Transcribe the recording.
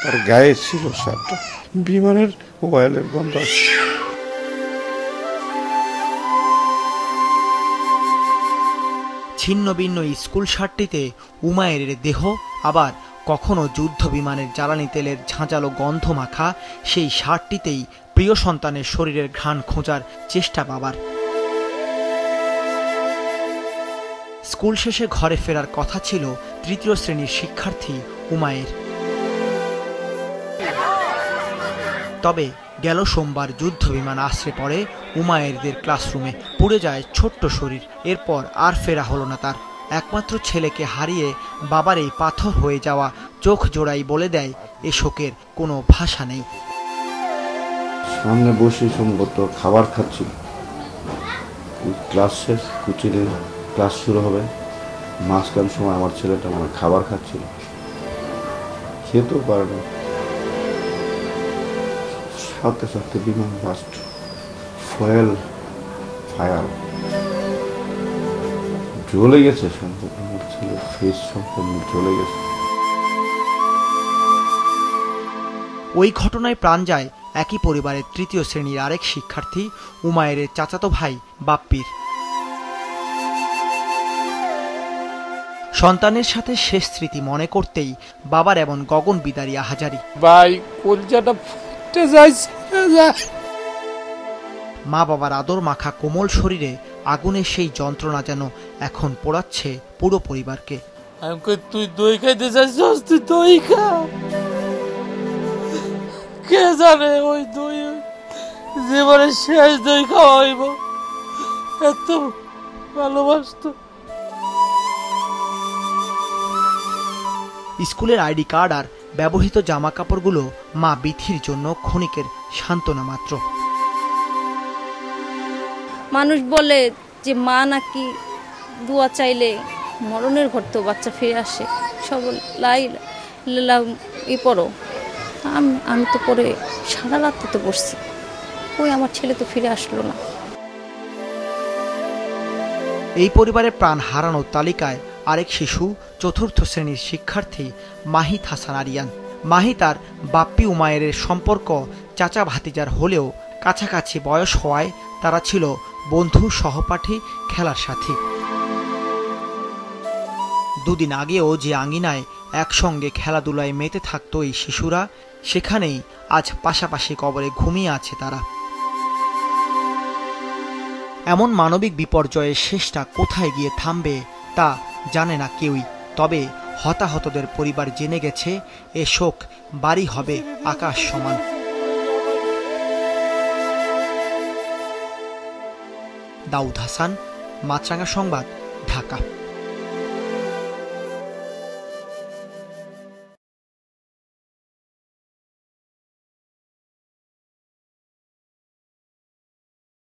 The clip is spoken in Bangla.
আর গায়ে ছিল শার্টটা বিমানের অয়েলের গন্ধ আসছে। ছিন্ন ভিন্ন স্কুল শার্টটিতে উমায়ের দেহ, আবার কখনো যুদ্ধ বিমানের জ্বালানি তেলের ঝাঁঝালো গন্ধ মাখা সেই শার্টটিতেই প্রিয় সন্তানের শরীরের ঘ্রাণ খোঁজার চেষ্টা বাবার। স্কুল শেষে ঘরে ফেরার কথা ছিল তৃতীয় শ্রেণীর শিক্ষার্থী উমায়ের। তবে গেল সোমবার যুদ্ধ বিমান আশ্রে পড়ে উমায়েরদের ক্লাসরুমে। পুড়ে যায় ছোট্ট শরীর। এরপর আর ফেরা হলো না তার। একমাত্র ছেলেকে হারিয়ে বাবার এই পাথর হয়ে যাওয়া চোখ জোড়াই বলে দেয় এ শোকের কোনো ভাষা নেই। সামনে বসে সম্ভবত খাবার খাচ্ছিল, ক্লাস শেষ, কোচিংয়ের ক্লাস শুরু হবে, মাঝখান সময় আমার ছেলেটা মানে খাবার খাচ্ছিল, খেতেও পারে না, সাথে সাথে বিমান বাস্ট, ফয়েল ফায়ার, জ্বলে গেছে সম্পূর্ণ। আমার ছেলের ফেস সম্পূর্ণ জ্বলে গেছে। ওই ঘটনায় প্রাণ যায় একই পরিবারের তৃতীয় শ্রেণীর আরেক শিক্ষার্থী উমায়ের চাচাতো ভাই বাপ্পির। সন্তানের সাথে শেষ স্মৃতি মনে করতেই বাবার এমন গগন বিদারী আহাজারি। ভাই কলজাটা ফুটে যাচ্ছে। মা বাবার আদর মাখা কোমল শরীরে আগুনের সেই যন্ত্রণা যেন এখন পোড়াচ্ছে পুরো পরিবারকে। তুই দই খাইতে চাইছিস, তুই দই খা। কে জানে ওই দই জীবনের শেষ দই খাওয়া হইব। এত ভালোবাসতো। স্কুলের আইডি কার্ড আর ব্যবহৃত জামা কাপড়গুলো মা বিথির জন্য ক্ষণিকের সান্ত্বনা মাত্র। মানুষ বলে যে মা নাকি দোয়া চাইলে মরণের ঘর তো বাচ্চা ফিরে আসে। সব ই পড়ো। আমি তো পরে সারা রাত তো বসছি, ওই আমার ছেলে তো ফিরে আসলো না। এই পরিবারের প্রাণ হারানোর তালিকায় আরেক শিশু চতুর্থ শ্রেণীর শিক্ষার্থী মাহিত হাসান আরিয়ান। মাহি তার বাপ্পি উমায়ের সম্পর্ক চাচা ভাতিজার হলেও কাছাকাছি বয়স হওয়ায় তারা ছিল বন্ধু, সহপাঠী, খেলার সাথী। দুদিন আগেও যে আঙিনায় একসঙ্গে খেলাধুলায় মেতে থাকতো এই শিশুরা, সেখানেই আজ পাশাপাশি কবরে ঘুমিয়ে আছে তারা। এমন মানবিক বিপর্যয়ের শেষটা কোথায় গিয়ে থামবে তা জানে না কেউই। তবে হতাহতদের পরিবার জেনে গেছে এ শোক বাড়ি হবে আকাশ সমান। দাউদ হাসান, মাছরাঙা সংবাদ, ঢাকা।